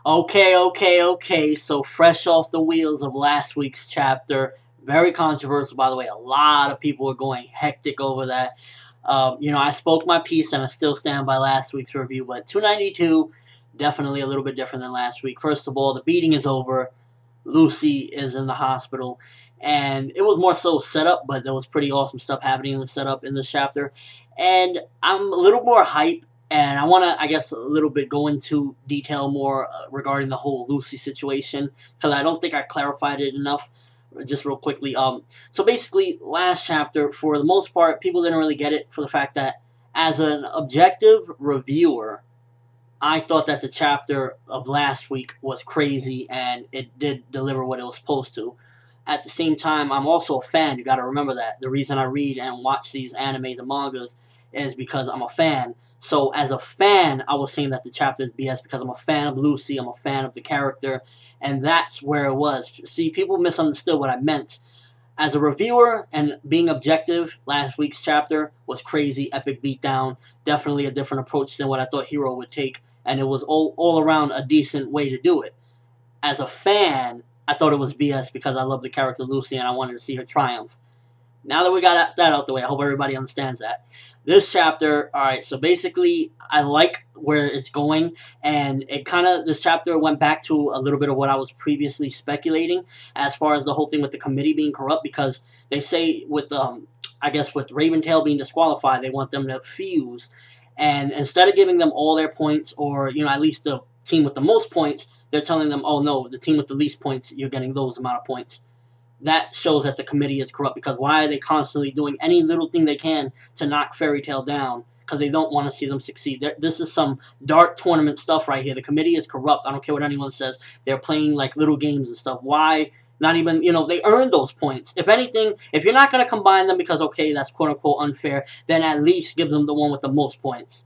Okay. So fresh off the wheels of last week's chapter, very controversial, by the way. A lot of people were going hectic over that. I spoke my piece, and I still stand by last week's review. But 292, definitely a little bit different than last week. First of all, the beating is over. Lucy is in the hospital, and it was more so setup, but there was pretty awesome stuff happening in the setup in this chapter. And I'm a little more hype. And I want to, I guess, a little bit go into detail more regarding the whole Lucy situation, because I don't think I clarified it enough. Just real quickly. So basically, last chapter, for the most part, people didn't really get it for the fact that, as an objective reviewer, I thought that the chapter of last week was crazy, and it did deliver what it was supposed to. At the same time, I'm also a fan. You got to remember that. The reason I read and watch these animes and mangas is because I'm a fan. So as a fan, I was saying that the chapter is BS because I'm a fan of Lucy, I'm a fan of the character, and that's where it was. See, people misunderstood what I meant. As a reviewer and being objective, last week's chapter was crazy, epic beatdown, definitely a different approach than what I thought Hero would take, and it was all around a decent way to do it. As a fan, I thought it was BS because I love the character Lucy and I wanted to see her triumph. Now that we got that out the way, I hope everybody understands that. This chapter, alright, so basically, I like where it's going, and this chapter went back to a little bit of what I was previously speculating, as far as the whole thing with the committee being corrupt, because they say with, I guess with Raventail being disqualified, they want them to fuse, and instead of giving them all their points, or, at least the team with the most points, they're telling them, oh no, the team with the least points, you're getting those amount of points. That shows that the committee is corrupt, because why are they constantly doing any little thing they can to knock Fairy Tail down? Because they don't want to see them succeed. This is some dark tournament stuff right here. The committee is corrupt. I don't care what anyone says. They're playing like little games and stuff. Why? Not even, they earned those points. If anything, if you're not going to combine them because, okay, that's quote-unquote unfair, then at least give them the one with the most points.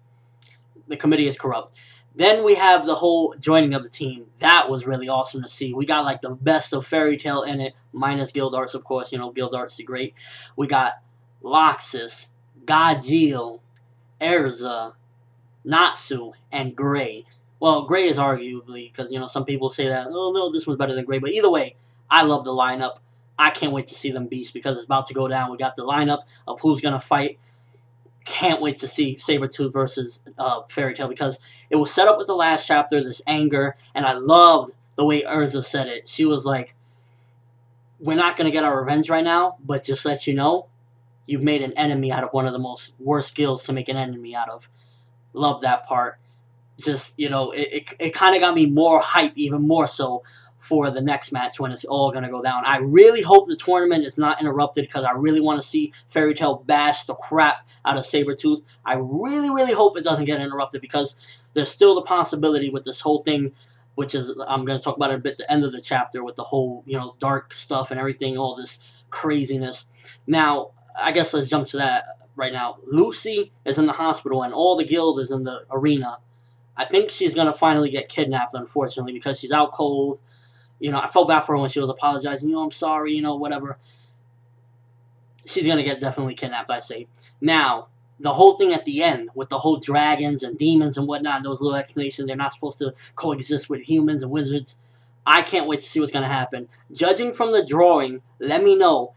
The committee is corrupt. Then we have the whole joining of the team. That was really awesome to see. We got like the best of Fairy Tail in it, minus Gildarts, of course. Gildarts the Great. We got Loxus, Gajeel, Erza, Natsu, and Gray. Well, Gray is arguably, because, some people say that, oh no, this one's better than Gray. But either way, I love the lineup. I can't wait to see them beast because it's about to go down. We got the lineup of who's going to fight. Can't wait to see Sabretooth versus Fairy Tail, because it was set up with the last chapter, this anger, and I loved the way Erza said it. She was like, we're not going to get our revenge right now, but just let you know, you've made an enemy out of one of the most worst skills to make an enemy out of. Love that part. Just, it kind of got me more hype, even more so, for the next match when it's all going to go down. I really hope the tournament is not interrupted, because I really want to see Fairy Tail bash the crap out of Sabretooth. I really hope it doesn't get interrupted, because there's still the possibility with this whole thing, which is, I'm going to talk about it a bit at the end of the chapter, with the whole, dark stuff and everything, all this craziness. Now, I guess let's jump to that right now. Lucy is in the hospital, and all the guild is in the arena. I think she's going to finally get kidnapped, unfortunately, because she's out cold. I felt bad for her when she was apologizing. I'm sorry, whatever. She's going to get definitely kidnapped, I say. Now, the whole thing at the end, with the whole dragons and demons and whatnot, and those little explanations, they're not supposed to coexist with humans and wizards. I can't wait to see what's going to happen. Judging from the drawing, let me know,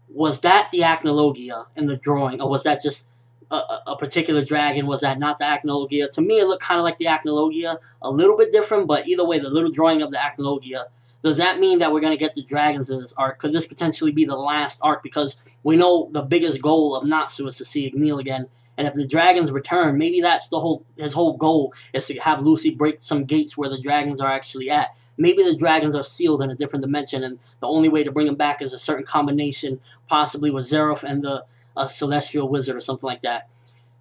was that the Acnologia in the drawing, or was that just a particular dragon? Was that not the Acnologia? To me, it looked kind of like the Acnologia, a little bit different, but either way, the little drawing of the Acnologia. Does that mean that we're going to get the dragons in this arc? Could this potentially be the last arc? Because we know the biggest goal of Natsu is to see Acneal again. And if the dragons return, maybe that's his whole goal, is to have Lucy break some gates where the dragons are actually at. Maybe the dragons are sealed in a different dimension, and the only way to bring them back is a certain combination, possibly with Zeref and the Celestial Wizard or something like that.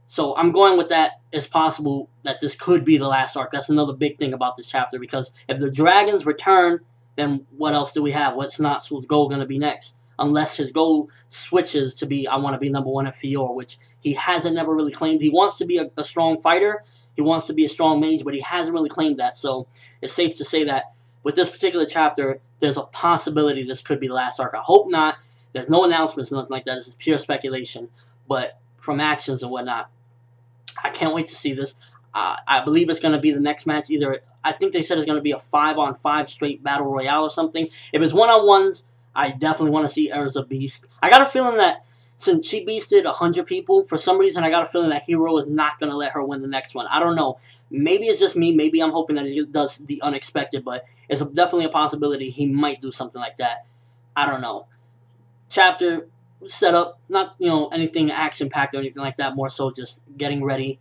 So I'm going with that. It's possible that this could be the last arc. That's another big thing about this chapter, because if the dragons return, then what else do we have? What's Natsu's goal going to be next? Unless his goal switches to be, I want to be #1 at Fior, which he hasn't never really claimed. He wants to be a strong fighter. He wants to be a strong mage, but he hasn't really claimed that. So it's safe to say that with this particular chapter, there's a possibility this could be the last arc. I hope not. There's no announcements, nothing like that. This is pure speculation. But from actions and whatnot, I can't wait to see this. I believe it's going to be the next match. Either I think they said it's going to be a 5-on-5 straight battle royale or something. If it's 1-on-1s, I definitely want to see Erza beast. I got a feeling that since she beasted 100 people, for some reason I got a feeling that Hero is not going to let her win the next one. I don't know. Maybe it's just me. Maybe I'm hoping that he does the unexpected, but it's definitely a possibility he might do something like that. I don't know. Chapter set up, not, you know, anything action-packed or anything like that, more so just getting ready.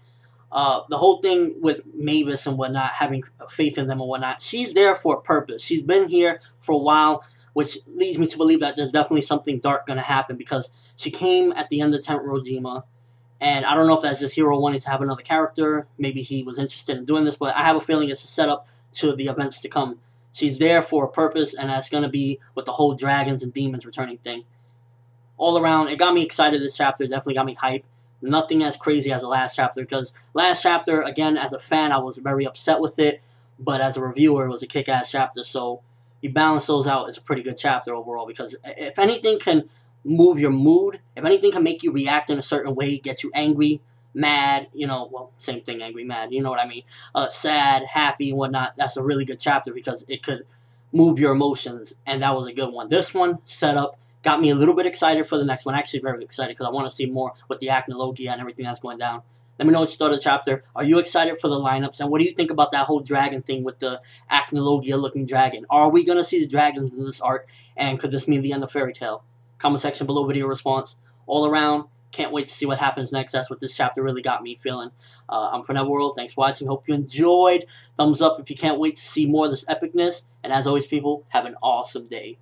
The whole thing with Mavis and whatnot, having faith in them and whatnot, she's there for a purpose. She's been here for a while, which leads me to believe that there's definitely something dark going to happen, because she came at the end of Tent Rojima, and I don't know if that's just Hero wanting to have another character. Maybe he was interested in doing this, but I have a feeling it's a setup to the events to come. She's there for a purpose, and that's going to be with the whole dragons and demons returning thing. All around, it got me excited. This chapter definitely got me hyped. Nothing as crazy as the last chapter, because last chapter, again, as a fan, I was very upset with it, but as a reviewer, it was a kick-ass chapter, so you balance those out. It's a pretty good chapter overall, because if anything can move your mood, if anything can make you react in a certain way, get you angry, mad, you know, well, same thing, angry, mad, you know what I mean, sad, happy, and whatnot, that's a really good chapter, because it could move your emotions, and that was a good one. This one, set up, got me a little bit excited for the next one. Actually, very excited, because I want to see more with the Acnologia and everything that's going down. Let me know what you thought of the chapter. Are you excited for the lineups? And what do you think about that whole dragon thing with the Acnologia-looking dragon? Are we going to see the dragons in this art? And could this mean the end of Fairy Tail? Comment section below, video response. All around, can't wait to see what happens next. That's what this chapter really got me feeling. I'm ForneverWorld. Thanks for watching. Hope you enjoyed. Thumbs up if you can't wait to see more of this epicness. And as always, people, have an awesome day.